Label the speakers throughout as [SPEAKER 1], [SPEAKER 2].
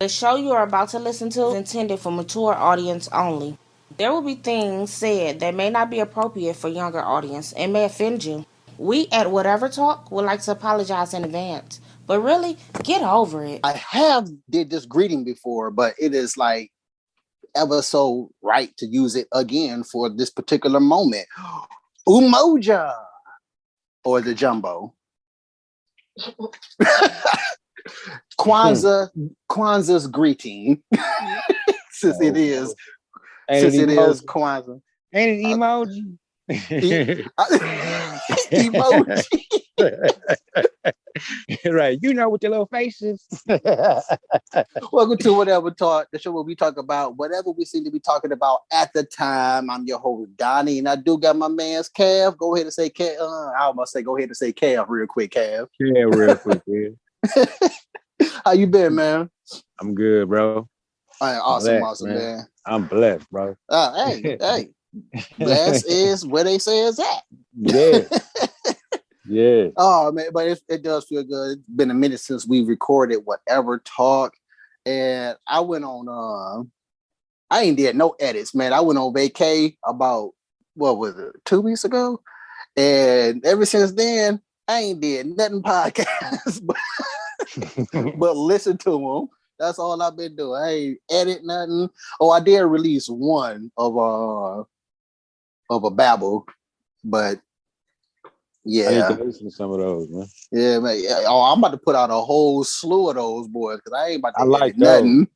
[SPEAKER 1] The show you are about to listen to is intended for mature audience only. There will be things said that may not be appropriate for younger audience and may offend you. We at Whatever Talk would like to apologize in advance, but really, get over it.
[SPEAKER 2] I have did this greeting before, but it is like ever so right to use it again for this particular moment. Umoja or the jumbo. Kwanzaa's greeting. since it is Kwanzaa.
[SPEAKER 3] Ain't it emoji?
[SPEAKER 2] Emoji.
[SPEAKER 3] Right, you know, with your little faces.
[SPEAKER 2] Welcome to Whatever Talk, the show where we talk about whatever we seem to be talking about at the time. I'm your host, Donny, and I do got my man's Cav. Go ahead and say Cav. I must say, go ahead and say Cav real quick, Cav.
[SPEAKER 3] Yeah, real quick, yeah.
[SPEAKER 2] How you been, man?
[SPEAKER 3] I'm good, bro.
[SPEAKER 2] Right, awesome, man.
[SPEAKER 3] I'm blessed, bro.
[SPEAKER 2] Hey. Blessed is where they say it's at.
[SPEAKER 3] Yeah. Yeah.
[SPEAKER 2] Oh man, but it does feel good. It's been a minute since we recorded Whatever Talk, and I went on. I ain't did no edits, man. I went on vacay about 2 weeks ago, and ever since then I ain't did nothing podcasts, but listen to them. That's all I've been doing. I ain't edit nothing. Oh, I did release one of a babble, but. Yeah,
[SPEAKER 3] I need to listen to some of those, man.
[SPEAKER 2] Yeah, man. Oh, I'm about to put out a whole slew of those boys because I ain't about to
[SPEAKER 3] like
[SPEAKER 2] nothing.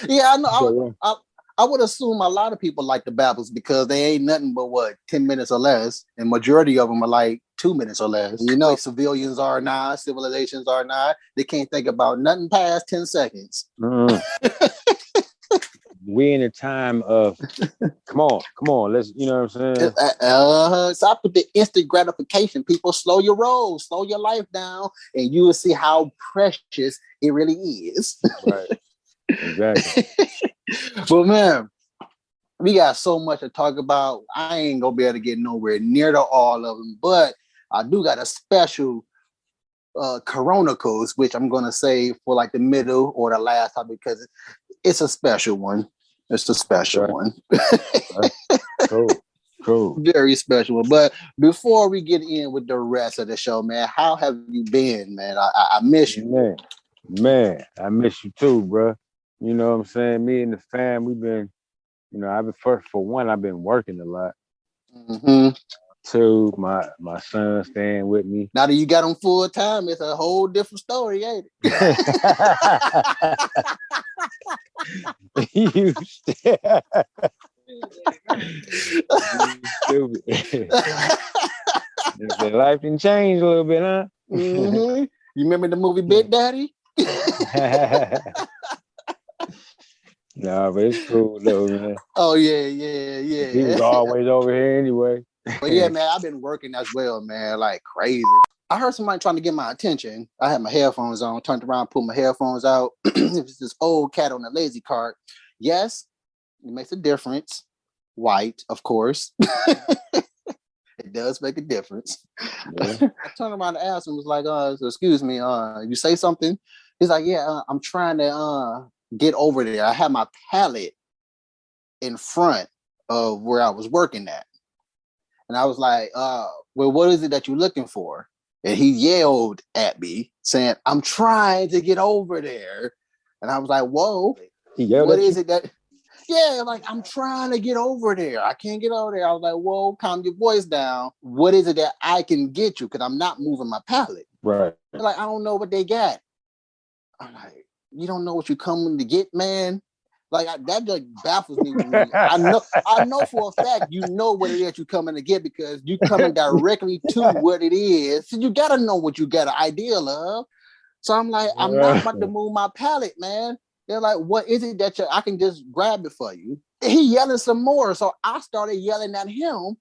[SPEAKER 2] Yeah, I know. I would assume a lot of people like the babbles because they ain't nothing but 10 minutes or less, and majority of them are like 2 minutes or less. You know, civilians are not, civilizations are not. They can't think about nothing past 10 seconds.
[SPEAKER 3] We in a time of come on, let's, you know what I'm saying?
[SPEAKER 2] So I put the instant gratification. People, slow your roll, slow your life down, and you will see how precious it really is.
[SPEAKER 3] Right. Exactly.
[SPEAKER 2] But man, we got so much to talk about. I ain't gonna be able to get nowhere near to all of them, but I do got a special Coronicals, which I'm gonna say for like the middle or the last time because it's a special one. It's a special one.
[SPEAKER 3] Cool.
[SPEAKER 2] Very special one. But before we get in with the rest of the show, man, how have you been, man? I miss you.
[SPEAKER 3] Man, I miss you too, bro. You know what I'm saying? Me and the fam, we've been, you know, I've been working a lot.
[SPEAKER 2] Mm-hmm.
[SPEAKER 3] Two, my son staying with me.
[SPEAKER 2] Now that you got him full time, it's a whole different story, ain't it?
[SPEAKER 3] You stupid. Life can change a little bit, huh?
[SPEAKER 2] Mm-hmm. You remember the movie Big Daddy?
[SPEAKER 3] Nah, but it's cool though, man.
[SPEAKER 2] Oh yeah.
[SPEAKER 3] He was always over here anyway.
[SPEAKER 2] But yeah, man, I've been working as well, man, like crazy. I heard somebody trying to get my attention. I had my headphones on, turned around, pulled my headphones out. It was this old cat on a lazy cart. Yes, it makes a difference. White, of course. It does make a difference. Yeah. I turned around and asked him, was like, excuse me, you say something? He's like, yeah, I'm trying to get over there. I had my pallet in front of where I was working at. And I was like, well, what is it that you're looking for? And he yelled at me saying, I'm trying to get over there. And I was like, whoa, what is it that? Yeah, like, I'm trying to get over there. I can't get over there. I was like, whoa, calm your voice down. What is it that I can get you? Because I'm not moving my pallet.
[SPEAKER 3] Right.
[SPEAKER 2] They're like, I don't know what they got. I'm like, you don't know what you're coming to get, man? Like that just baffles me. I know for a fact you know what it is you're coming to get because you're coming directly to what it is. So you gotta know what you got an idea of. So I'm like, I'm not about to move my pallet, man. They're like, what is it that I can just grab it for you? He yelling some more. So I started yelling at him.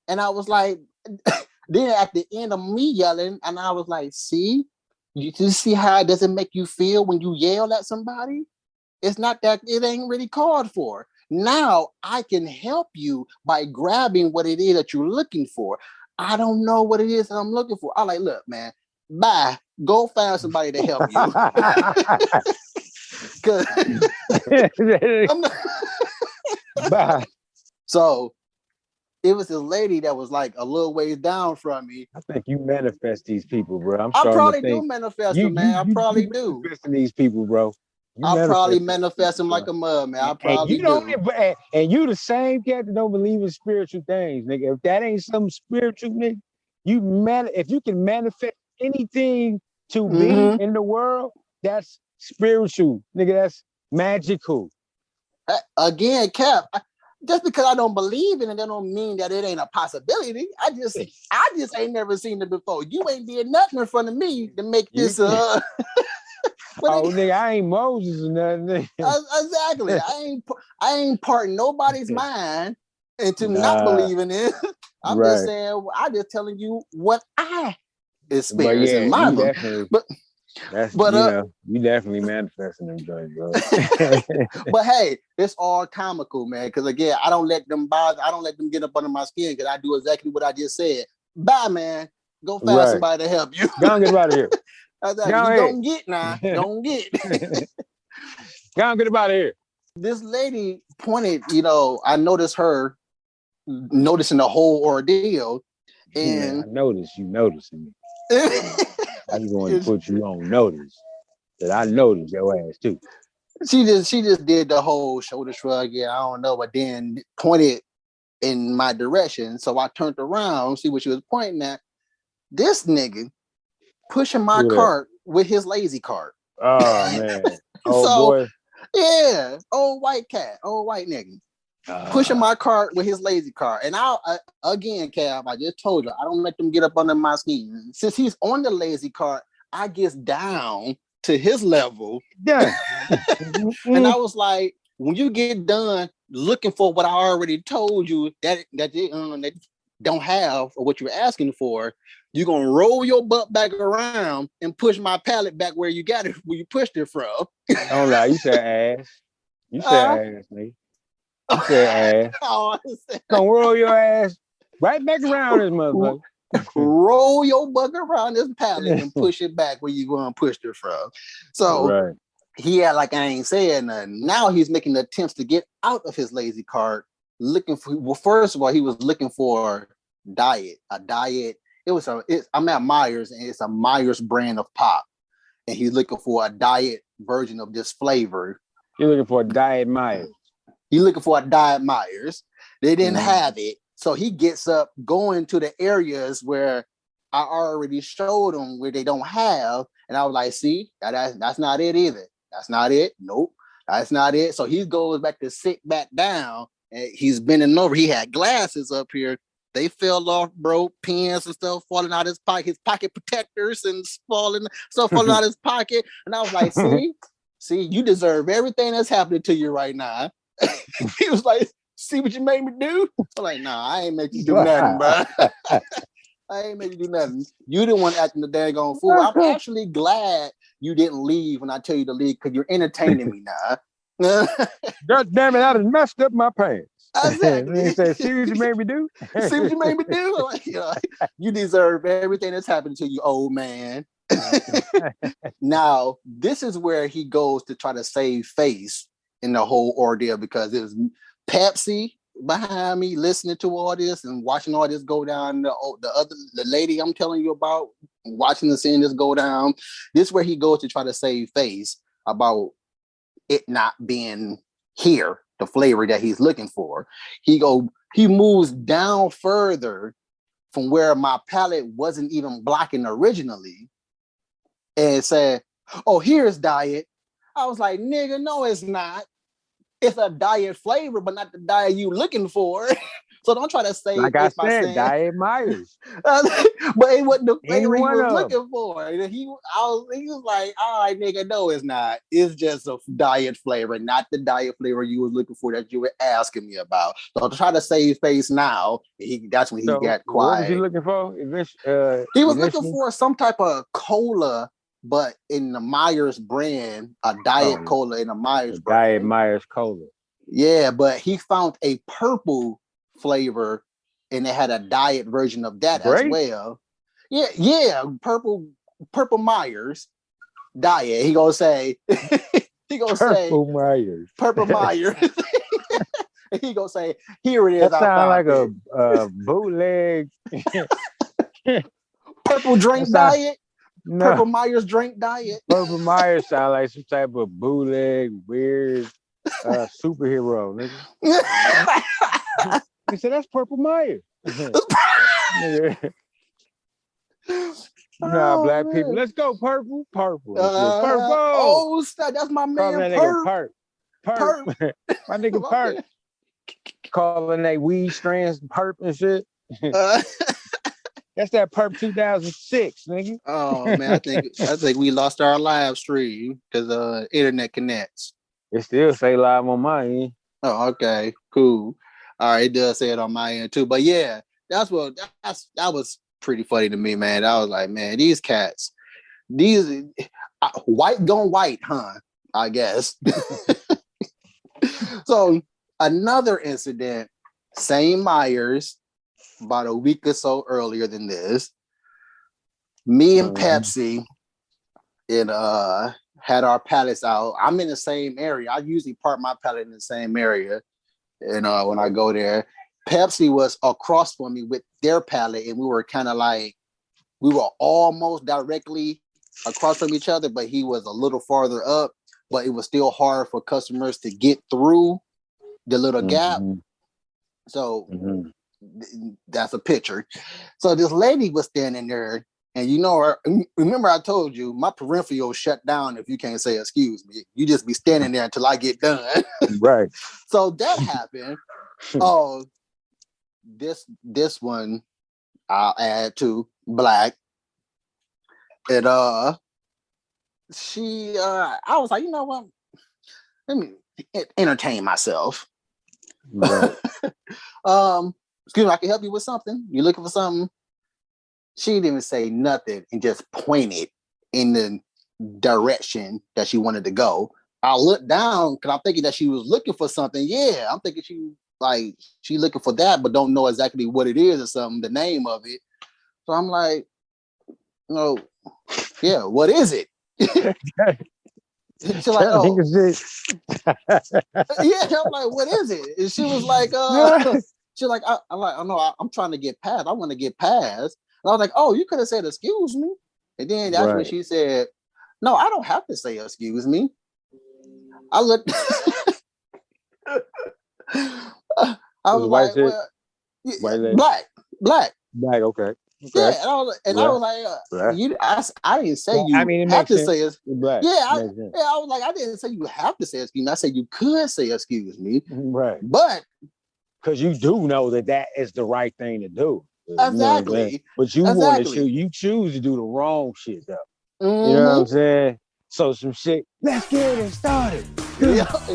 [SPEAKER 2] And I was like, then at the end of me yelling, and I was like, see, you see how it doesn't make you feel when you yell at somebody? It's not that it ain't really called for. Now I can help you by grabbing what it is that you're looking for. I don't know what it is that I'm looking for. I'm like, look, man, bye. Go find somebody to help you. Cause I'm not.
[SPEAKER 3] Bye.
[SPEAKER 2] So it was this lady that was like a little ways down from me.
[SPEAKER 3] I think you manifest these people, bro. I'm
[SPEAKER 2] I
[SPEAKER 3] starting to
[SPEAKER 2] probably do
[SPEAKER 3] think
[SPEAKER 2] manifest
[SPEAKER 3] you
[SPEAKER 2] them, man. I probably
[SPEAKER 3] you
[SPEAKER 2] do.
[SPEAKER 3] manifesting these people, bro. You
[SPEAKER 2] I probably
[SPEAKER 3] manifesting these
[SPEAKER 2] manifest
[SPEAKER 3] people,
[SPEAKER 2] them like
[SPEAKER 3] bro.
[SPEAKER 2] a mud, man. I
[SPEAKER 3] And
[SPEAKER 2] probably
[SPEAKER 3] you don't,
[SPEAKER 2] do.
[SPEAKER 3] and you the same cat that don't believe in spiritual things, nigga. If that ain't some spiritual, nigga, if you can manifest anything to be
[SPEAKER 2] Mm-hmm.
[SPEAKER 3] in the world, that's spiritual, nigga. That's magical.
[SPEAKER 2] Again, Cap. Just because I don't believe in it, that don't mean that it ain't a possibility. I just ain't never seen it before. You ain't did nothing in front of me to make this.
[SPEAKER 3] Oh, nigga, I ain't Moses or nothing.
[SPEAKER 2] Exactly. I ain't parting nobody's mind into not
[SPEAKER 3] Nah,
[SPEAKER 2] believing it. I'm just
[SPEAKER 3] right.
[SPEAKER 2] saying. I'm just telling you what I
[SPEAKER 3] But
[SPEAKER 2] experienced
[SPEAKER 3] yeah,
[SPEAKER 2] in my
[SPEAKER 3] you
[SPEAKER 2] book.
[SPEAKER 3] definitely,
[SPEAKER 2] But
[SPEAKER 3] you definitely manifesting them joints, bro.
[SPEAKER 2] but hey, it's all comical, man. Because again, I don't let them bother. I don't let them get up under my skin because I do exactly what I just said. Bye, man. Go find
[SPEAKER 3] Right.
[SPEAKER 2] somebody to help you.
[SPEAKER 3] Go and get out of here.
[SPEAKER 2] Exactly.
[SPEAKER 3] Go
[SPEAKER 2] You
[SPEAKER 3] ahead.
[SPEAKER 2] don't get now. Don't get.
[SPEAKER 3] Go and get out of here.
[SPEAKER 2] This lady pointed, I noticed her noticing the whole ordeal. And
[SPEAKER 3] I noticed you noticing me. I just want to put you on notice that I noticed your ass too.
[SPEAKER 2] She just did the whole shoulder shrug. Yeah, I don't know, but then pointed in my direction. So I turned around, see what she was pointing at. This nigga pushing my cart with his lazy cart.
[SPEAKER 3] Oh man. Oh
[SPEAKER 2] So
[SPEAKER 3] boy.
[SPEAKER 2] yeah, old white nigga. Pushing my cart with his lazy cart. And again, Cab, I just told you, I don't let them get up under my skin. Since he's on the lazy cart, I get down to his level.
[SPEAKER 3] Yeah.
[SPEAKER 2] And I was like, when you get done looking for what I already told you that don't have or what you're asking for, you're going to roll your butt back around and push my pallet back where you got it, where you pushed it from.
[SPEAKER 3] Don't lie, you said ass. You said ass, nigga. You said ass. Gonna roll your ass right back around this motherfucker.
[SPEAKER 2] Roll your butt around this pallet and push it back where you going to push it from. So he had like I ain't saying nothing. Now he's making attempts to get out of his lazy cart, looking for. Well, first of all, he was looking for a diet. I'm at Myers, and it's a Myers brand of pop, and he's looking for a diet version of this flavor.
[SPEAKER 3] You're looking for a Diet Myers.
[SPEAKER 2] He's looking for a Diet Myers. They didn't have it. So he gets up, going to the areas where I already showed him where they don't have. And I was like, see, that's not it either. That's not it. Nope. That's not it. So he goes back to sit back down and he's bending over. He had glasses up here. They fell off, bro. Pins and stuff falling out his pocket protectors and falling out his pocket. And I was like, see, you deserve everything that's happening to you right now. He was like, see what you made me do? I'm like, nah, I ain't make you do nothing, bro. I ain't make you do nothing. You the one acting the daggone fool. I'm actually glad you didn't leave when I tell you to leave because you're entertaining me now.
[SPEAKER 3] God damn it, I just messed up my pants.
[SPEAKER 2] Exactly.
[SPEAKER 3] He said, see what you made me do?
[SPEAKER 2] See what you made me do? Like, you deserve everything that's happening to you, old man. Now, this is where he goes to try to save face in the whole ordeal because it was Pepsi behind me listening to all this and watching all this go down. The lady I'm telling you about, watching the scene this go down. This is where he goes to try to save face about it not being here, the flavor that he's looking for. He moves down further from where my palate wasn't even blocking originally and said, oh, here's diet. I was like, nigga, no, it's not. It's a diet flavor, but not the diet you looking for. So don't try to say
[SPEAKER 3] like I said, Diet Myers.
[SPEAKER 2] But it wasn't the flavor he was looking for. He was like, all right, nigga, no, it's not. It's just a diet flavor, not the diet flavor you was looking for that you were asking me about. So to try to save face now, that's when he got quiet.
[SPEAKER 3] What was he looking for?
[SPEAKER 2] He was looking for some type of cola, but in the Myers brand, a diet cola in the Myers brand.
[SPEAKER 3] Diet Myers cola.
[SPEAKER 2] Yeah, but he found a purple flavor and it had a diet version of that as well. Yeah, purple Myers diet. He gonna say gonna say
[SPEAKER 3] Purple Myers.
[SPEAKER 2] Purple Myers. And he gonna say, here it is.
[SPEAKER 3] That
[SPEAKER 2] I
[SPEAKER 3] sounds
[SPEAKER 2] found
[SPEAKER 3] like
[SPEAKER 2] it.
[SPEAKER 3] a bootleg.
[SPEAKER 2] Purple
[SPEAKER 3] That
[SPEAKER 2] drink
[SPEAKER 3] sound,
[SPEAKER 2] diet.
[SPEAKER 3] no,
[SPEAKER 2] Purple Myers drink diet.
[SPEAKER 3] Purple Myers sound like some type of bootleg, weird superhero, nigga. He said that's Purple Myers. Nigga. Nah,
[SPEAKER 2] Oh,
[SPEAKER 3] black people,
[SPEAKER 2] man.
[SPEAKER 3] let's go purple, purple. And shit. Purple.
[SPEAKER 2] Oh, snap, that's my
[SPEAKER 3] Calling
[SPEAKER 2] man
[SPEAKER 3] that nigga
[SPEAKER 2] Perp.
[SPEAKER 3] perp.
[SPEAKER 2] Perp.
[SPEAKER 3] My nigga
[SPEAKER 2] My
[SPEAKER 3] perp.
[SPEAKER 2] man.
[SPEAKER 3] Calling they weed strands perp and shit. That's that perp 2006, nigga.
[SPEAKER 2] Oh man, I think we lost our live stream because internet connects.
[SPEAKER 3] It still say live on my end.
[SPEAKER 2] Oh, okay, cool. All right, it does say it on my end too. But yeah, that was pretty funny to me, man. I was like, man, these cats, these white gone white, huh? I guess. So another incident, same Myers, about a week or so earlier than this. Me and Pepsi and had our pallets out. I'm in the same area. I usually park my pallet in the same area. And when I go there, Pepsi was across from me with their pallet, and we were kind of like, we were almost directly across from each other, but he was a little farther up, but it was still hard for customers to get through the little gap. So that's a picture. So this lady was standing there, and remember I told you my peripheral shut down if you can't say excuse me. You just be standing there until I get done.
[SPEAKER 3] Right.
[SPEAKER 2] So that happened. Oh, this one I'll add to Black. And I was like, you know what? Let me entertain myself.
[SPEAKER 3] Right.
[SPEAKER 2] Excuse me, I can help you with something. You looking for something? She didn't even say nothing and just pointed in the direction that she wanted to go. I looked down because I'm thinking that she was looking for something. Yeah, I'm thinking she looking for that, but don't know exactly what it is or something, the name of it. So I'm like, yeah, what is it? She's like, oh. Yeah, I'm like, what is it? And she was like, she's like, I'm trying to get past. I want to get past. And I was like, oh, you could have said, excuse me. And then that's when she said, no, I don't have to say, excuse me. I looked. I was like, well, black.
[SPEAKER 3] Okay.
[SPEAKER 2] Yeah, and I was like, I didn't say you have to say it. Yeah, I was like, I didn't say you have to say excuse me. I said you could say excuse me.
[SPEAKER 3] Right.
[SPEAKER 2] But
[SPEAKER 3] because you do know that is the right thing to do.
[SPEAKER 2] Exactly.
[SPEAKER 3] You know but you want to you choose to do the wrong shit though. You know what I'm saying? So some shit, let's get it started. Yeah. So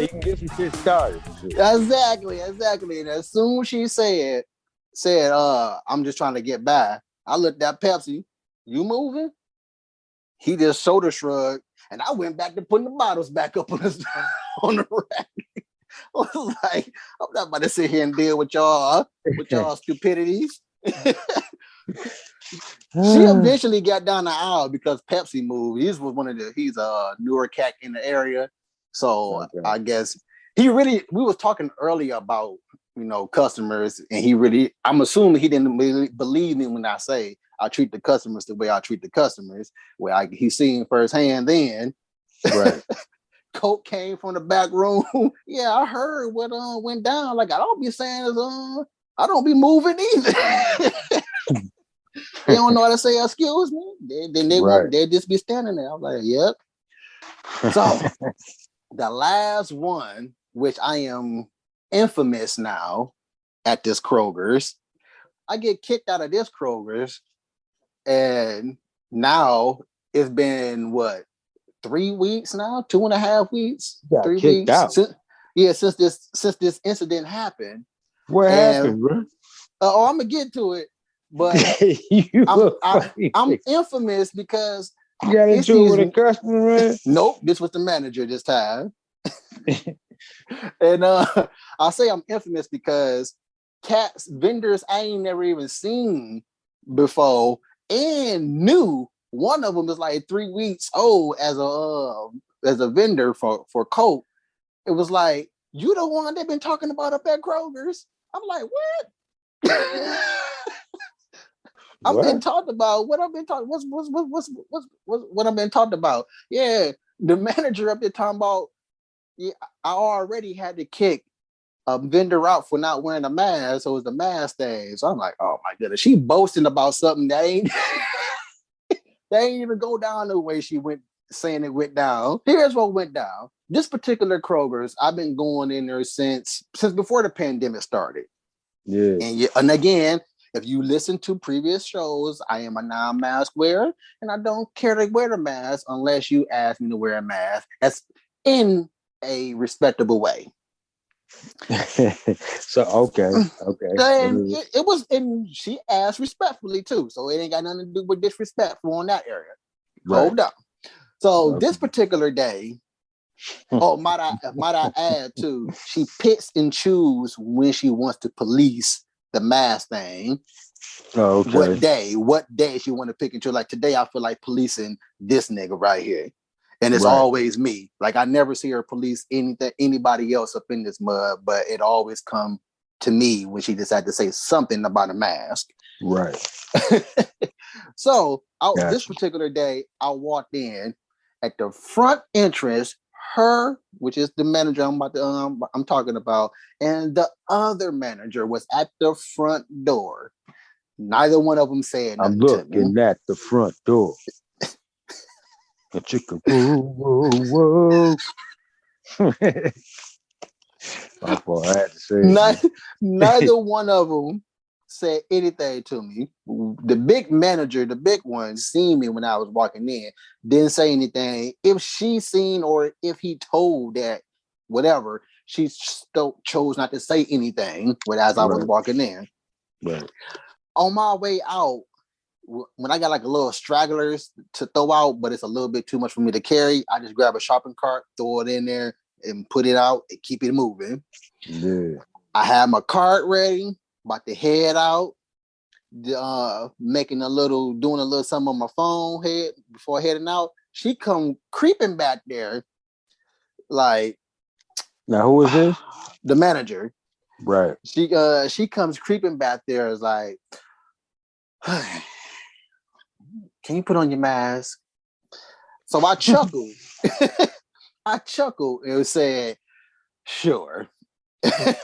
[SPEAKER 3] you can get some shit started.
[SPEAKER 2] Exactly. And as soon as she said, I'm just trying to get by, I looked at Pepsi, you moving? He just shoulder shrugged, and I went back to putting the bottles back up on the rack. I was like, I'm not about to sit here and deal with y'all stupidities. She eventually got down the aisle because Pepsi moved. He's a newer cat in the area. So I guess we was talking earlier about, customers, and I'm assuming he didn't really believe me when I say I treat the customers the way I treat the customers, where he's seen firsthand then.
[SPEAKER 3] Right.
[SPEAKER 2] Coke came from the back room. Yeah, I heard what went down. Like, I don't be saying I don't be moving either. They don't know how to say excuse me. They'll just be standing there. I'm like, yep. So the last one, which I am infamous now at this Kroger's, I get kicked out of this Kroger's, and now it's been 3 weeks now, 2.5 weeks, 3 weeks.
[SPEAKER 3] Out.
[SPEAKER 2] Since this incident happened.
[SPEAKER 3] What happened, bro?
[SPEAKER 2] I'm gonna get to it, but I'm infamous because
[SPEAKER 3] you got into it with a customer, man.
[SPEAKER 2] Nope, this was the manager this time. And I'll say I'm infamous because vendors I ain't never even seen before and knew. One of them is like 3 weeks old as as a vendor for Coke, it was like, you the one they've been talking about up at Kroger's. I'm like, what? I've been talked about. What I've been talking? What I've been talked about? Yeah, the manager up there talking about. Yeah, I already had to kick a vendor out for not wearing a mask. So it was the mask thing. So I'm like, oh my goodness, she boasting about something that ain't they ain't even go down the way she went saying it went down. Here's what went down. This particular Kroger's, I've been going in there since before the pandemic started.
[SPEAKER 3] Yeah.
[SPEAKER 2] And again, if you listen to previous shows, I am a non-mask wearer, and I don't care to wear the mask unless you ask me to wear a mask. That's in a respectable way.
[SPEAKER 3] So okay.
[SPEAKER 2] And it was, and she asked respectfully too, so it ain't got nothing to do with disrespectful on that area. Right. Hold up. So this particular day, might I add too, she picks and chooses when she wants to police the mask thing.
[SPEAKER 3] Oh, okay.
[SPEAKER 2] What day she want to pick and choose? Like today, I feel like policing this nigga right here. And it's always me. Like I never see her police anybody else up in this mud, but it always come to me when she decided to say something about a mask.
[SPEAKER 3] Right.
[SPEAKER 2] So this particular day, I walked in at the front entrance. Her, which is the manager I'm talking about, and the other manager was at the front door. Neither one of them said nothing to me.
[SPEAKER 3] I'm looking at the front door. A chicken, whoa, whoa, whoa. I had to say
[SPEAKER 2] neither one of them said anything to me. The big manager, the big one, seen me when I was walking in, didn't say anything. If she seen or if he told that, whatever, she still chose not to say anything as I was walking in.
[SPEAKER 3] Right.
[SPEAKER 2] On my way out, when I got like a little stragglers to throw out, but it's a little bit too much for me to carry, I just grab a shopping cart, throw it in there, and put it out and keep it moving.
[SPEAKER 3] Yeah.
[SPEAKER 2] I had my cart ready, about to head out, doing a little something on my phone head before heading out. She come creeping back there, like.
[SPEAKER 3] Now who is this?
[SPEAKER 2] The manager.
[SPEAKER 3] Right.
[SPEAKER 2] She comes creeping back there, is like, can you put on your mask? So I chuckled. I chuckled and said, sure. I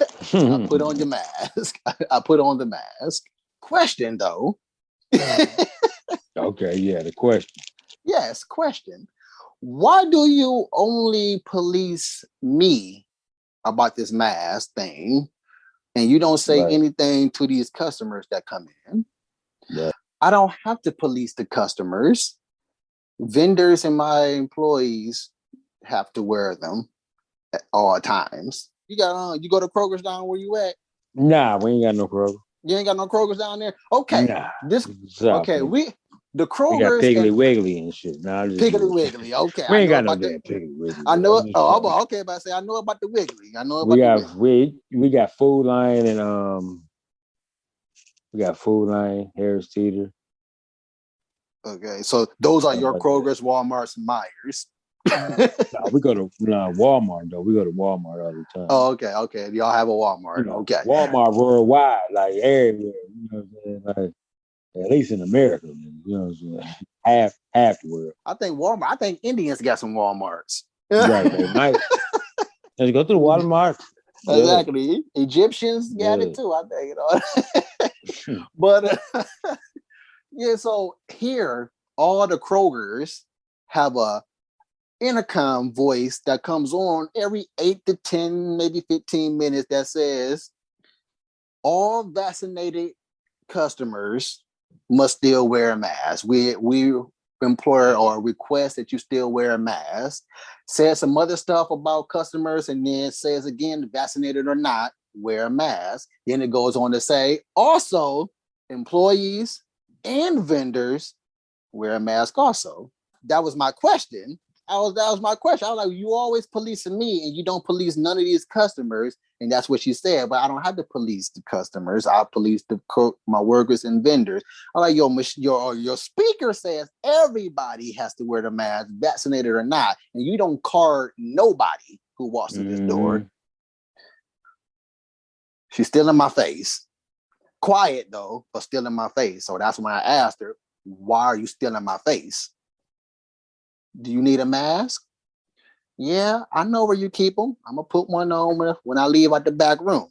[SPEAKER 2] put on your mask. I put on the mask. Question though.
[SPEAKER 3] Okay, yeah, the question.
[SPEAKER 2] Yes, question. Why do you only police me about this mask thing and you don't say anything to these customers that come in?
[SPEAKER 3] Yeah.
[SPEAKER 2] I don't have to police the customers. Vendors and my employees have to wear them at all times. You go to Kroger's down where you at?
[SPEAKER 3] Nah, we ain't got no Kroger.
[SPEAKER 2] You ain't got no Kroger's down there? Okay.
[SPEAKER 3] Nah.
[SPEAKER 2] The Kroger's.
[SPEAKER 3] We got Piggly Wiggly and shit. Nah,
[SPEAKER 2] Piggly Wiggly. Okay.
[SPEAKER 3] We ain't got no damn Piggly Wiggly.
[SPEAKER 2] I know it. Oh, okay. But I say I know about the Wiggly. I know about the
[SPEAKER 3] Wiggly. We got Food Lion and we got Food Lion, Harris Teeter.
[SPEAKER 2] Okay, so those are your Kroger's, Walmart's, Myers.
[SPEAKER 3] We go to Walmart though. We go to Walmart all the time.
[SPEAKER 2] Oh, okay. Y'all have a Walmart. Okay.
[SPEAKER 3] Walmart worldwide, like everywhere. You know what I'm saying? Like at least in America, you know what I'm saying? Half the world.
[SPEAKER 2] I think Indians got some Walmarts.
[SPEAKER 3] Right, they might. Let's go to the Walmart.
[SPEAKER 2] Exactly. Yeah. Egyptians got it too, I think. But yeah, so here, all the Krogers have a intercom voice that comes on every 8 to 10, maybe 15 minutes that says, all vaccinated customers must still wear a mask. We implore or request that you still wear a mask. Says some other stuff about customers, and then says again, vaccinated or not, wear a mask. Then it goes on to say, also, employees and vendors wear a mask also. That was my question. That was my question. I was like, you always policing me and you don't police none of these customers. And that's what she said. But I don't have to police the customers. I police my workers and vendors. I'm like, your speaker says everybody has to wear the mask, vaccinated or not. And you don't card nobody who walks through this door. She's still in my face. Quiet though, but still in my face. So that's when I asked her, why are you still in my face? Do you need a mask? Yeah, I know where you keep them. I'm going to put one on when I leave out the back room.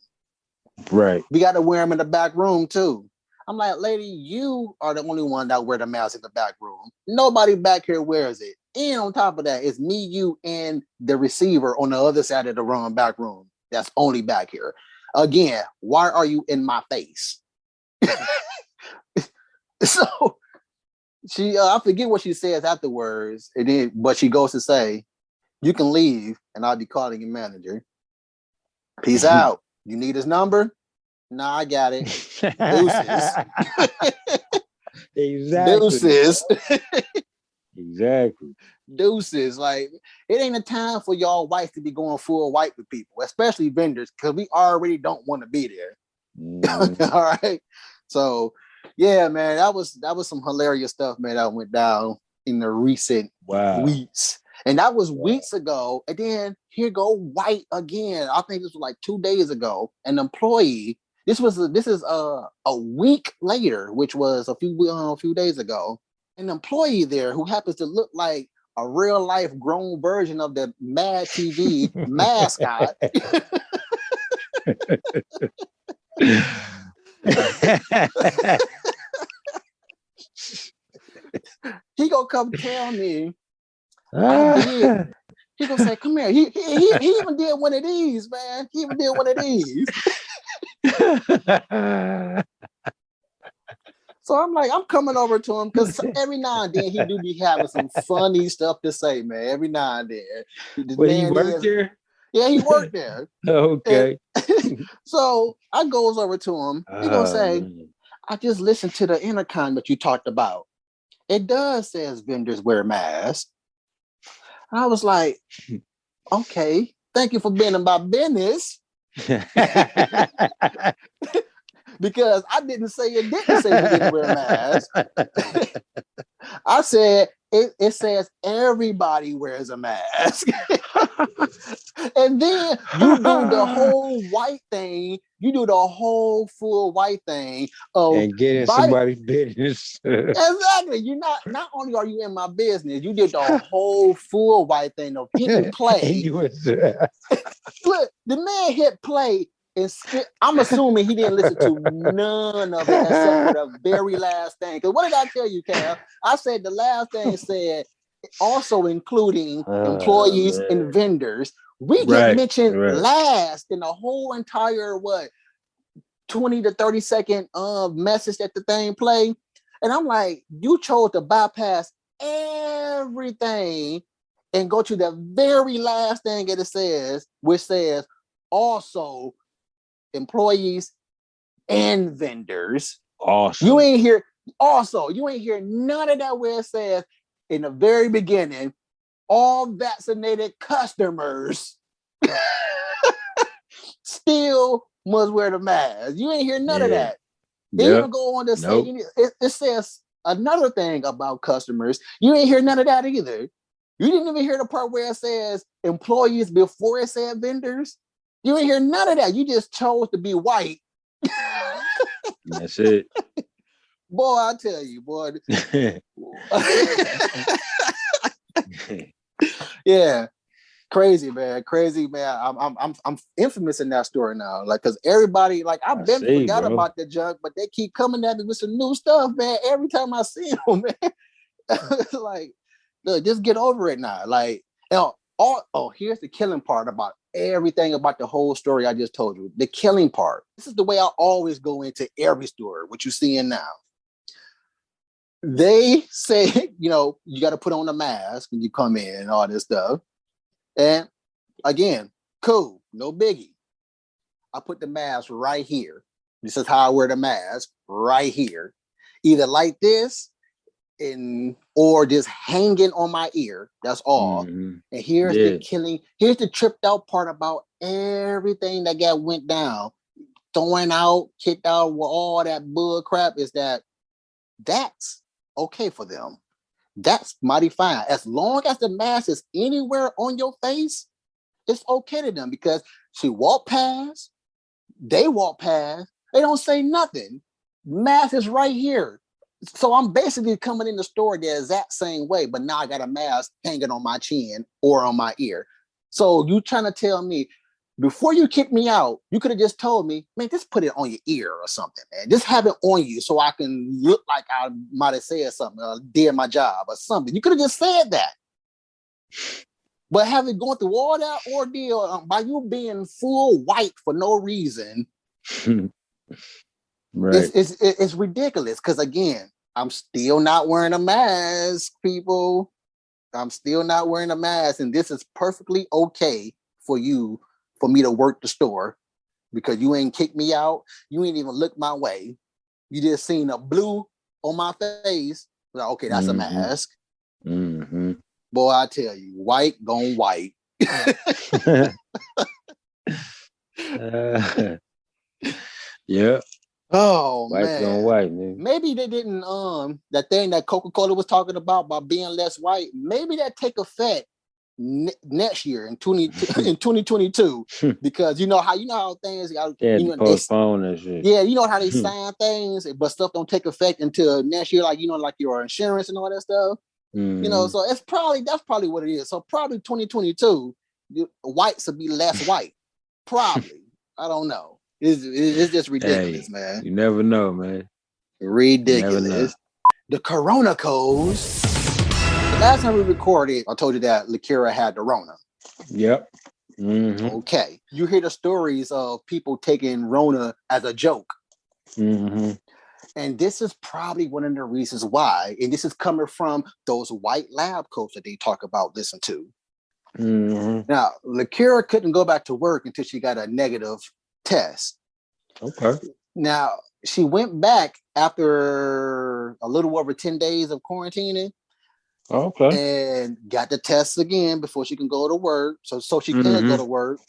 [SPEAKER 3] Right.
[SPEAKER 2] We got to wear them in the back room too. I'm like, lady, you are the only one that wear the mask in the back room. Nobody back here wears it. And on top of that, it's me, you, and the receiver on the other side of the room, back room. That's only back here. Again, why are you in my face? So she, I forget what she says afterwards, but she goes to say, you can leave and I'll be calling your manager. Peace out. You need his number? Nah, I got it. Deuces.
[SPEAKER 3] Exactly.
[SPEAKER 2] Deuces.
[SPEAKER 3] Exactly.
[SPEAKER 2] Deuces. Like, it ain't a time for y'all whites to be going full white with people, especially vendors, because we already don't want to be there. All right. So yeah, man, that was some hilarious stuff, man, that went down in the recent weeks. And that was weeks ago. And then here go white again. I think this was like 2 days ago. An employee. This is a week later, which was a few days ago. An employee there who happens to look like a real life grown version of the Mad TV mascot. He gonna come tell me I did. He gonna say, come here. He even did one of these, man. He even did one of these. So I'm like, I'm coming over to him because every now and then he do be having some funny stuff to say, man. Every now and then.
[SPEAKER 3] But he worked there?
[SPEAKER 2] Yeah, he worked there.
[SPEAKER 3] Okay.
[SPEAKER 2] So I goes over to him. He gonna say, man, I just listened to the intercom that you talked about. It does says vendors wear masks. I was like, okay, thank you for being in my business. Because I didn't say it didn't say we didn't wear masks. I said it says everybody wears a mask. And then you do the whole white thing. You do the whole full white thing of
[SPEAKER 3] and getting somebody's business.
[SPEAKER 2] Exactly. You not only are you in my business, you did the whole full white thing of hitting play. Look, the man hit play and I'm assuming he didn't listen to none of it except for the very last thing. Because what did I tell you, Cal? I said the last thing said also including employees and vendors. We get mentioned last in the whole entire 20 to 30 second message that the thing play. And I'm like, you chose to bypass everything and go to the very last thing that it says, which says also employees and vendors.
[SPEAKER 3] Awesome.
[SPEAKER 2] You ain't hear none of that where it says in the very beginning, all vaccinated customers still must wear the mask. You ain't hear none of that. They even go on to say it says another thing about customers. You ain't hear none of that either. You didn't even hear the part where it says employees before it said vendors. You ain't hear none of that. You just chose to be white.
[SPEAKER 3] That's it.
[SPEAKER 2] Boy, I tell you, boy. Yeah. Crazy, man. I'm infamous in that story now. Like, cause everybody, like, I've been forgot about the junk, but they keep coming at me with some new stuff, man. Every time I see them, man. Like, look, just get over it now. Like, here's the killing part about everything about the whole story I just told you. The killing part. This is the way I always go into every story, what you're seeing now. They say, you got to put on a mask when you come in and all this stuff. And again, cool, no biggie. I put the mask right here. This is how I wear the mask, right here. Either like this, or just hanging on my ear. That's all. And here's the killing. Here's the tripped out part about everything that went down. Throwing out, kicked out, all that bull crap is that's okay for them. That's mighty fine. As long as the mask is anywhere on your face, it's okay to them because she walked past, they walk past, they don't say nothing. Mask is right here. So I'm basically coming in the store the exact same way, but now I got a mask hanging on my chin or on my ear. So you trying to tell me, before you kick me out, you could have just told me, man, just put it on your ear or something, man. Just have it on you so I can look like I might have said something or did my job or something. You could have just said that. But having gone through all that ordeal by you being full white for no reason,
[SPEAKER 3] right?
[SPEAKER 2] It's ridiculous. Because again, I'm still not wearing a mask, people. I'm still not wearing a mask, and this is perfectly okay for me to work the store because you ain't kicked me out. You ain't even looked my way. You just seen a blue on my face. Like, okay, that's a mask. Boy, I tell you, white gone white.
[SPEAKER 3] Yeah.
[SPEAKER 2] Oh,
[SPEAKER 3] white
[SPEAKER 2] man.
[SPEAKER 3] Gone white, man.
[SPEAKER 2] Maybe they didn't that thing that Coca-Cola was talking about being less white. Maybe that take effect next year in 2022 because you know how things
[SPEAKER 3] postpone that shit.
[SPEAKER 2] Yeah, you know how they sign things, but stuff don't take effect until next year, like like your insurance and all that stuff. So that's probably what it is. So probably 2022, whites will be less white. Probably. I don't know. It's just ridiculous, man.
[SPEAKER 3] You never know, man.
[SPEAKER 2] Ridiculous. The Corona codes. The last time we recorded, I told you that Lakira had the Rona.
[SPEAKER 3] Yep.
[SPEAKER 2] Okay. You hear the stories of people taking Rona as a joke. And this is probably one of the reasons why. And this is coming from those white lab coats that they talk about, listen to. Now, Lakira couldn't go back to work until she got a negative test.
[SPEAKER 3] Okay.
[SPEAKER 2] Now, she went back after a little over 10 days of quarantining.
[SPEAKER 3] Okay.
[SPEAKER 2] And got the test again before she can go to work. So she could go to work.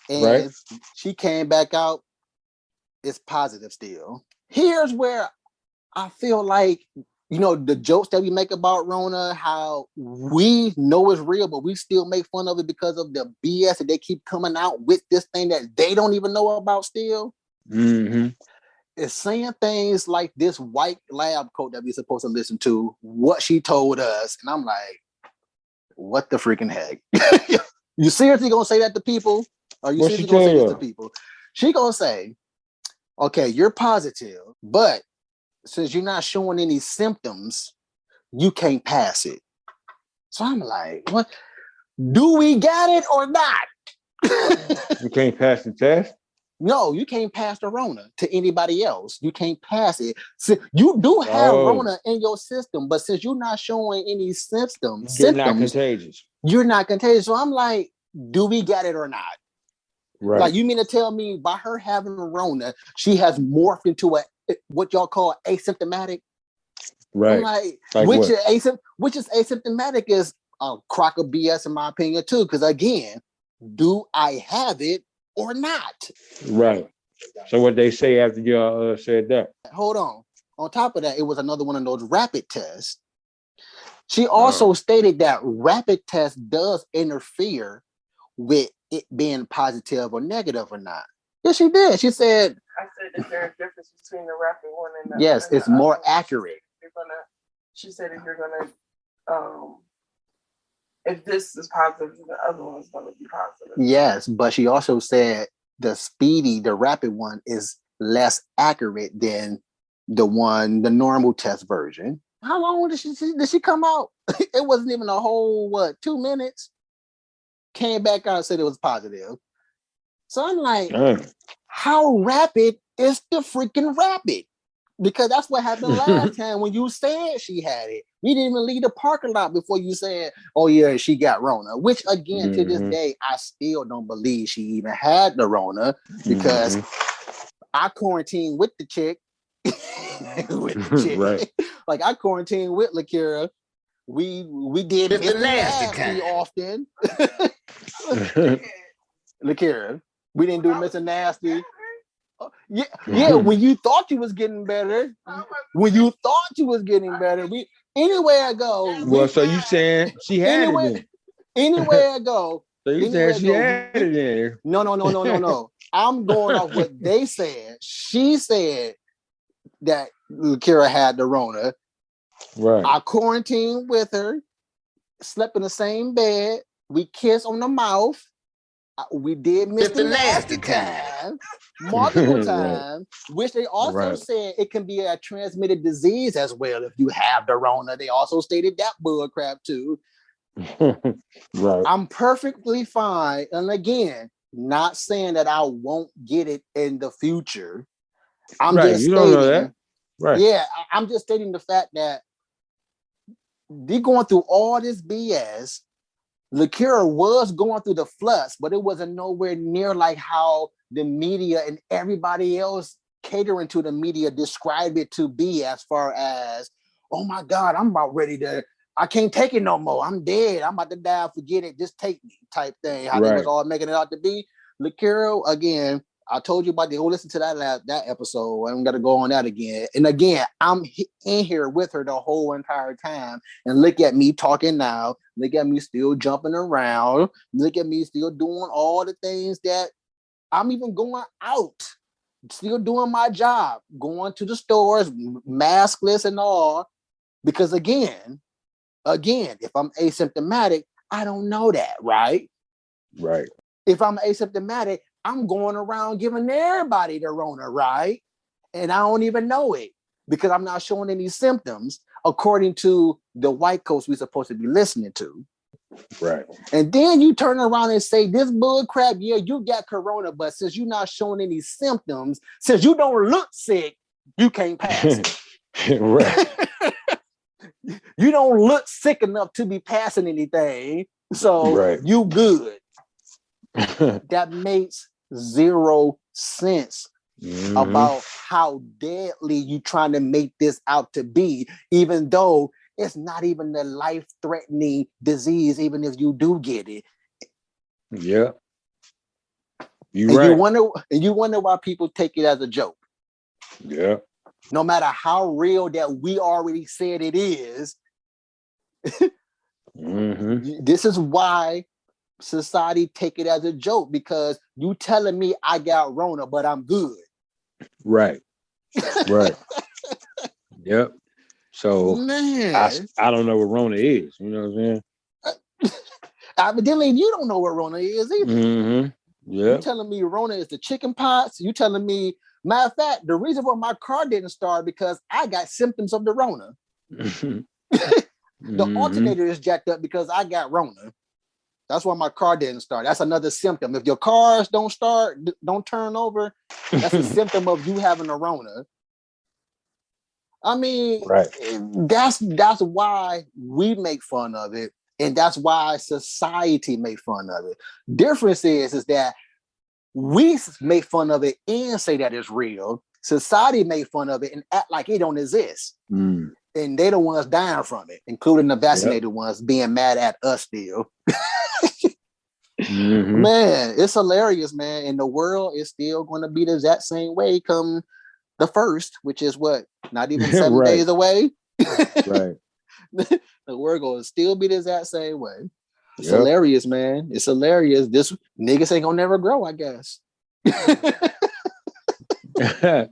[SPEAKER 2] And she came back out. It's positive still. Here's where I feel like, the jokes that we make about Rona, how we know it's real, but we still make fun of it because of the BS that they keep coming out with this thing that they don't even know about still. It's saying things like this white lab coat that we're supposed to listen to, what she told us. And I'm like, what the freaking heck? You seriously gonna say that to people? Are you seriously gonna say this to people? She gonna say, okay, you're positive, but since you're not showing any symptoms, you can't pass it. So I'm like, what? Do we got it or not?
[SPEAKER 3] You can't pass the test?
[SPEAKER 2] No, you can't pass the Rona to anybody else. You can't pass it. So you do have Rona in your system, but since you're not showing any symptoms,
[SPEAKER 3] you're not contagious.
[SPEAKER 2] You're not contagious. So I'm like, do we got it or not?
[SPEAKER 3] Right.
[SPEAKER 2] Like, you mean to tell me by her having Rona, she has morphed into what y'all call asymptomatic?
[SPEAKER 3] Right.
[SPEAKER 2] I'm like which is asymptomatic is a crock of BS in my opinion too. Because again, do I have it or not?
[SPEAKER 3] Right. So what they say after y'all said that?
[SPEAKER 2] Hold on. On top of that, it was another one of those rapid tests. She also stated that rapid test does interfere with it being positive or negative or not. Yes, she did. She said,
[SPEAKER 4] I said, is there a difference between the rapid one and the
[SPEAKER 2] yes, it's more accurate.
[SPEAKER 4] She said if you're gonna if this is positive, the other one's gonna be positive.
[SPEAKER 2] Yes, but she also said the rapid one is less accurate than the normal test version. How long did she come out? It wasn't even a whole 2 minutes. Came back out and said it was positive. So I'm like, how rapid is the freaking rapid? Because that's what happened last time when you said she had it. We didn't even leave the parking lot before you said, oh yeah, she got Rona. Which again, to this day, I still don't believe she even had the Rona because I quarantined with the chick.
[SPEAKER 3] Right.
[SPEAKER 2] Like I quarantined with Lakira. We did Mr. Nasty often. Lakira. We didn't do Mr. Nasty. Yeah, when you thought you was getting better. When you thought you was getting better. Anywhere I go.
[SPEAKER 3] Well, so you saying she had it then?
[SPEAKER 2] Anywhere I go.
[SPEAKER 3] So you saying she had it there?
[SPEAKER 2] No. I'm going off what they said. She said that Kira had the Rona.
[SPEAKER 3] Right.
[SPEAKER 2] I quarantined with her, slept in the same bed. We kissed on the mouth. We did Mr. Nasty time multiple times, which they also said it can be a transmitted disease as well if you have the Rona. They also stated that bull crap too.
[SPEAKER 3] Right.
[SPEAKER 2] I'm perfectly fine. And again, not saying that I won't get it in the future. I'm just stating, don't know that. Right. Yeah, I'm just stating the fact that they're going through all this BS. Lakira was going through the flux, but it wasn't nowhere near like how the media and everybody else catering to the media described it to be, as far as, oh my God, I'm about ready to, I can't take it no more. I'm dead. I'm about to die. Forget it. Just take me type thing. How they was all making it out to be. Lakira, again, I told you about the, go listen to that episode. I'm going to go on that again. And again, I'm in here with her the whole entire time. And look at me talking now. Look at me still jumping around. Look at me still doing all the things that I'm even going out. Still doing my job. Going to the stores, maskless and all. Because again, if I'm asymptomatic, I don't know that, right?
[SPEAKER 3] Right.
[SPEAKER 2] If I'm asymptomatic, I'm going around giving everybody the Rona, right? And I don't even know it because I'm not showing any symptoms according to the white coats we're supposed to be listening to.
[SPEAKER 3] Right.
[SPEAKER 2] And then you turn around and say, this bull crap, yeah, you got corona, but since you're not showing any symptoms, since you don't look sick, you can't pass it.
[SPEAKER 3] Right.
[SPEAKER 2] You don't look sick enough to be passing anything, so you good. That makes zero sense about how deadly you trying to make this out to be, even though it's not even a life-threatening disease, even if you do get it.
[SPEAKER 3] Yeah.
[SPEAKER 2] You wonder why people take it as a joke.
[SPEAKER 3] Yeah.
[SPEAKER 2] No matter how real that we already said it is. This is why society take it as a joke, because you telling me I got Rona, but I'm good.
[SPEAKER 3] Right. Yep. So man, I don't know what Rona is. You know what I'm saying?
[SPEAKER 2] Evidently, you don't know what Rona is either.
[SPEAKER 3] Yeah.
[SPEAKER 2] You telling me Rona is the chicken pox? You telling me? Matter of fact, the reason why my car didn't start because I got symptoms of the Rona. The alternator is jacked up because I got Rona. That's why my car didn't start. That's another symptom. If your cars don't start, don't turn over, that's a symptom of you having a Rona. I mean, that's why we make fun of it, and that's why society make fun of it. Difference is that we make fun of it and say that it's real. Society make fun of it and act like it don't exist. And they the ones dying from it, including the vaccinated ones being mad at us still. Man, it's hilarious, man. And the world is still going to be the exact same way come the 1st, which is what? Not even 7 days away?
[SPEAKER 3] Right.
[SPEAKER 2] The world going to still be the exact same way. It's hilarious, man. It's hilarious. This niggas ain't going to never grow, I guess. Niggas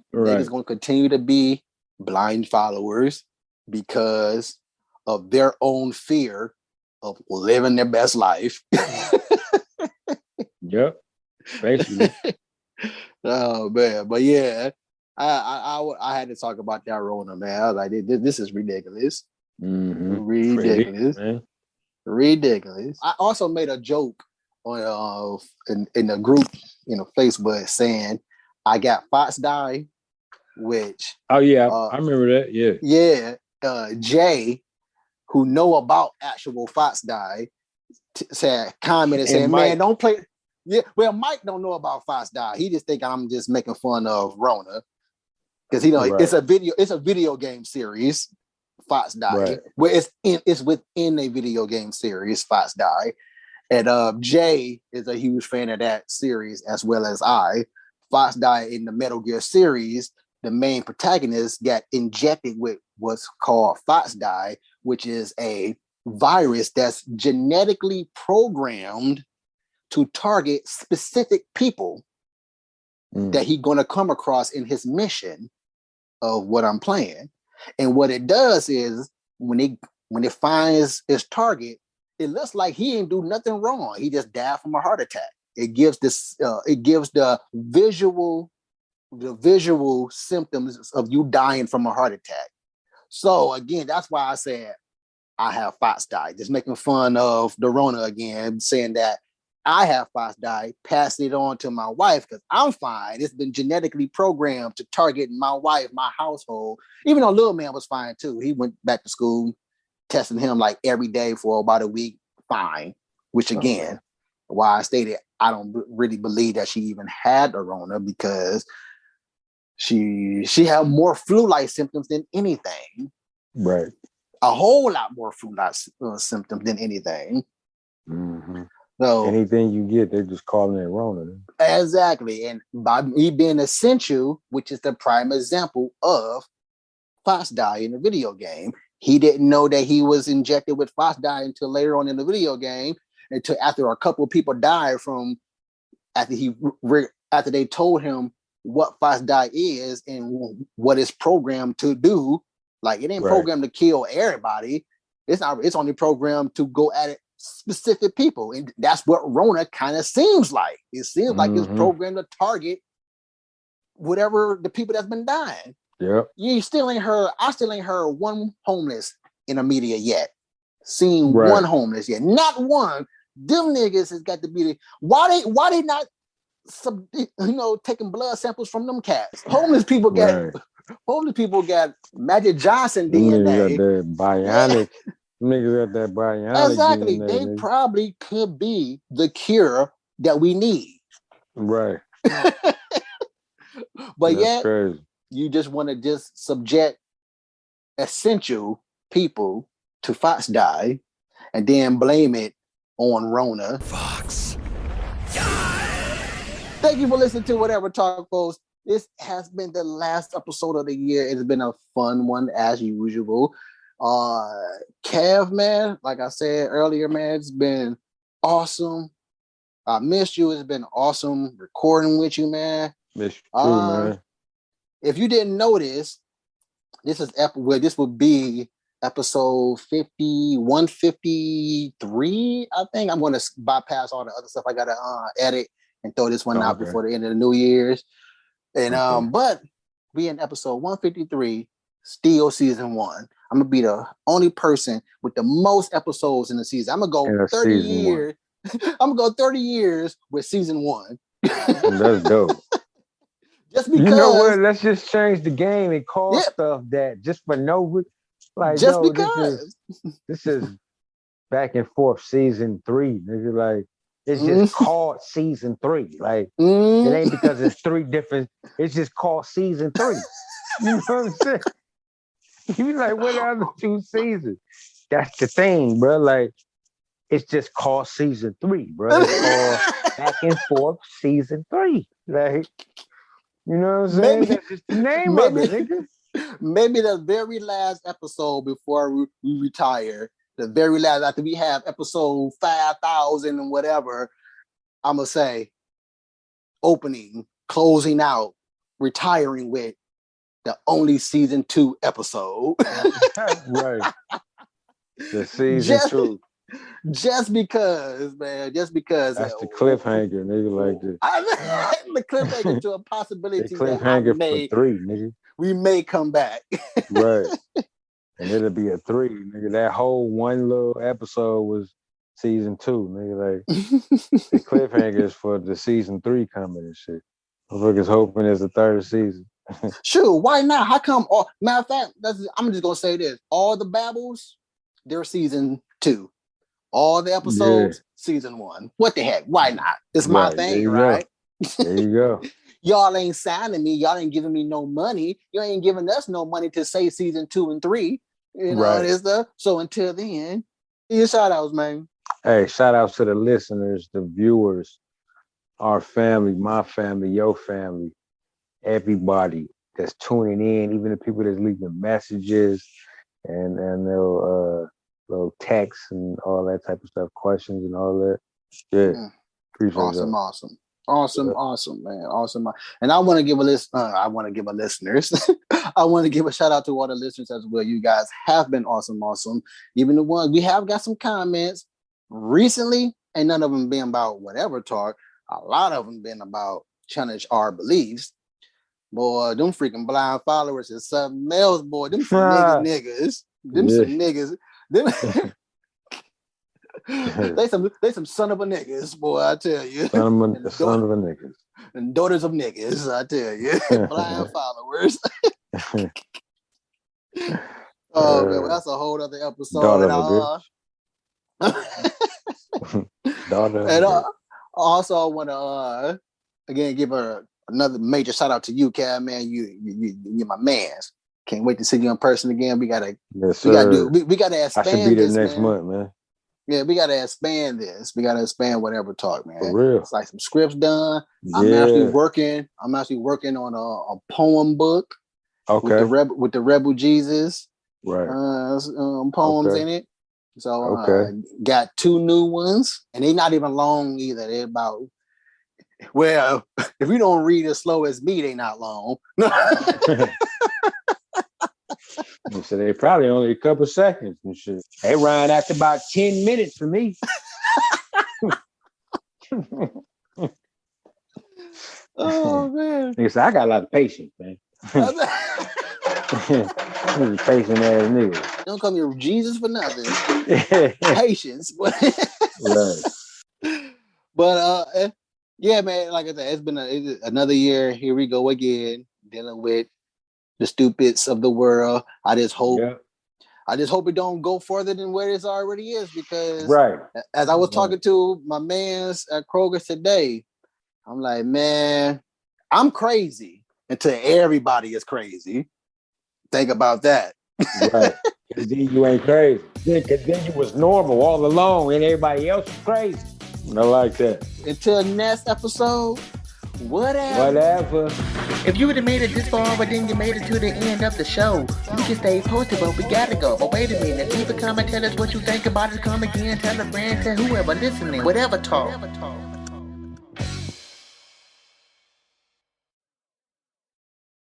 [SPEAKER 2] going to continue to be blind followers because of their own fear of living their best life.
[SPEAKER 3] Yep, basically.
[SPEAKER 2] Oh man, but yeah, I had to talk about that Rona, man. I was like, this is ridiculous. Ridiculous. I also made a joke on in the group, Facebook, saying I got Fox die, which
[SPEAKER 3] I remember that.
[SPEAKER 2] Jay, who know about actual Fox die, commented saying, Mike, man, don't play. Yeah, well, Mike don't know about Fox die. He just think I'm just making fun of Rona because it's a video game series. Fox Die,
[SPEAKER 3] Right.
[SPEAKER 2] where it's within a video game series, Fox Die. And Jay is a huge fan of that series as well as I. Fox Die in the Metal Gear series, the main protagonist got injected with what's called Fox Die, which is a virus that's genetically programmed to target specific people that he's going to come across in his mission of what I'm playing. And what it does is when it finds its target, it looks like he ain't do nothing wrong. He just died from a heart attack. It gives the visual symptoms of you dying from a heart attack. So again, that's why I said I have Fox Die. Just making fun of the Rona again, saying that I have Fox Die, passing it on to my wife because I'm fine. It's been genetically programmed to target my wife, my household. Even though little man was fine too. He went back to school, testing him like every day for about a week, fine. Which again, why I stated I don't really believe that she even had the Rona because she had more flu-like symptoms than anything.
[SPEAKER 3] Right.
[SPEAKER 2] A whole lot more flu-like symptoms than anything.
[SPEAKER 3] Mm-hmm.
[SPEAKER 2] So
[SPEAKER 3] anything you get, they're just calling it Rona.
[SPEAKER 2] Exactly. And by me being essential, which is the prime example of Fox Die in the video game, he didn't know that he was injected with Fox Die until later on in the video game, until after a couple of people died from after they told him what Fox Die is and what it's programmed to do. Like it ain't programmed to kill everybody. It's only programmed to go at it specific people, and that's what Rona kind of seems like. It seems like it's programmed to target whatever the people that's been dying.
[SPEAKER 3] Yep.
[SPEAKER 2] I still ain't heard one homeless in the media yet. Seen one homeless yet. Not one. Them niggas has got to be why they not taking blood samples from them cats. Homeless people got Magic Johnson DNA.
[SPEAKER 3] Got that bionic. Niggas got that bionic.
[SPEAKER 2] Exactly.
[SPEAKER 3] DNA,
[SPEAKER 2] they probably could be the cure that we need.
[SPEAKER 3] Right.
[SPEAKER 2] But yet,
[SPEAKER 3] crazy.
[SPEAKER 2] You just want to just subject essential people to Fox Die and then blame it on Rona.
[SPEAKER 5] Fox.
[SPEAKER 2] Thank you for listening to Whatever Talk, folks. This has been the last episode of the year. It's been a fun one as usual. Kev, man, like I said earlier, man, it's been awesome. I missed you. It's been awesome recording with you, man.
[SPEAKER 3] Miss you too, man.
[SPEAKER 2] If you didn't notice, this would be episode 153. I think I'm going to bypass all the other stuff I got to edit and throw this one out before the end of the New Year's. And but we in episode 153, still season 1. I'm gonna be the only person with the most episodes in the season. I'm gonna go 30 years. I'm gonna go 30 years with season 1.
[SPEAKER 3] That's dope.
[SPEAKER 2] Just because,
[SPEAKER 3] you know what? Let's just change the game and call stuff that just for no, like
[SPEAKER 2] just
[SPEAKER 3] no,
[SPEAKER 2] because
[SPEAKER 3] this is back and forth season 3. Nigga, like it's just called season 3. Like it ain't because it's 3 different. It's just called season 3. You know what I'm saying? You be like, what are the 2 seasons? That's the thing, bro. Like, it's just called season 3, bro. It's called back and forth season 3. Like, you know what I'm saying? That's just the name of it, nigga.
[SPEAKER 2] Maybe the very last episode before we retire, the very last, after we have episode 5,000 and whatever, I'm going to say opening, closing out, retiring with the only season 2 episode.
[SPEAKER 3] Right. The season 2.
[SPEAKER 2] Just because, man. Just because.
[SPEAKER 3] That's the cliffhanger, nigga, like this.
[SPEAKER 2] The cliffhanger to a possibility
[SPEAKER 3] the cliffhanger for 3, nigga.
[SPEAKER 2] We may come back.
[SPEAKER 3] Right. And it'll be a 3, nigga. That whole one little episode was season 2, nigga. Like, the cliffhanger is for the season 3 coming and shit. Motherfuckers hoping it's the 3rd season.
[SPEAKER 2] Sure, why not? How come? Matter of fact, I'm just gonna say this: all the Babbles, they're season 2. All the episodes, season 1. What the heck? Why not? It's my thing, right?
[SPEAKER 3] There you go.
[SPEAKER 2] Y'all ain't signing me. Y'all ain't giving me no money. You ain't giving us no money to say season 2 and 3. You know, this stuff. So until then, your shout outs, man.
[SPEAKER 3] Hey, shout outs to the listeners, the viewers, our family, my family, your family, everybody that's tuning in, even the people that's leaving messages and little texts and all that type of stuff, questions and all that. Yeah. Appreciate
[SPEAKER 2] Awesome,
[SPEAKER 3] that.
[SPEAKER 2] awesome, man. Awesome. And I want to give a listeners. I want to give a shout out to all the listeners as well. You guys have been awesome. Even the ones we have got some comments recently, and none of them been about whatever talk. A lot of them been about challenge our beliefs. Boy, them freaking blind followers is something else, boy. Them some niggas. Them some niggas. Them they some son of a niggas, boy, I tell you.
[SPEAKER 3] Son of a niggas.
[SPEAKER 2] And daughters of niggas, I tell you. Blind followers. Oh man, well, that's a whole other episode.
[SPEAKER 3] Daughter of a bitch. Daughter
[SPEAKER 2] and also I want to again give another major shout out to you, Cal, man. You're my man. Can't wait to see you in person again. We gotta expand.
[SPEAKER 3] I should be there next month, man.
[SPEAKER 2] Yeah, we gotta expand this. We gotta expand whatever talk, man.
[SPEAKER 3] For real.
[SPEAKER 2] It's like some scripts done. Yeah. I'm actually working on a poem book.
[SPEAKER 3] Okay.
[SPEAKER 2] With the Rebel Jesus.
[SPEAKER 3] Right.
[SPEAKER 2] Poems in it. So got 2 new ones, and they're not even long either. They're about, well, if you don't read as slow as me, they not long.
[SPEAKER 3] So they probably only a couple seconds and shit. They run after about 10 minutes for me.
[SPEAKER 2] Oh man!
[SPEAKER 3] I got a lot of patience, man. Patient ass nigga.
[SPEAKER 2] Don't come here Jesus for nothing. Patience, right? But yeah, man. Like I said, it's been another year. Here we go again, dealing with the stupids of the world. I just hope it don't go further than where it already is, because as I was talking to my mans at Kroger today, I'm like, man, I'm crazy until everybody is crazy. Think about that.
[SPEAKER 3] Right. Because then you ain't crazy. Because then you was normal all along and everybody else was crazy. I like that.
[SPEAKER 2] Until next episode, whatever.
[SPEAKER 5] If you would have made it this far, but then you made it to the end of the show, you can stay posted, but we gotta go. But wait a minute, leave a comment, tell us what you think about it. Come again, tell a friend, tell whoever listening, whatever talk.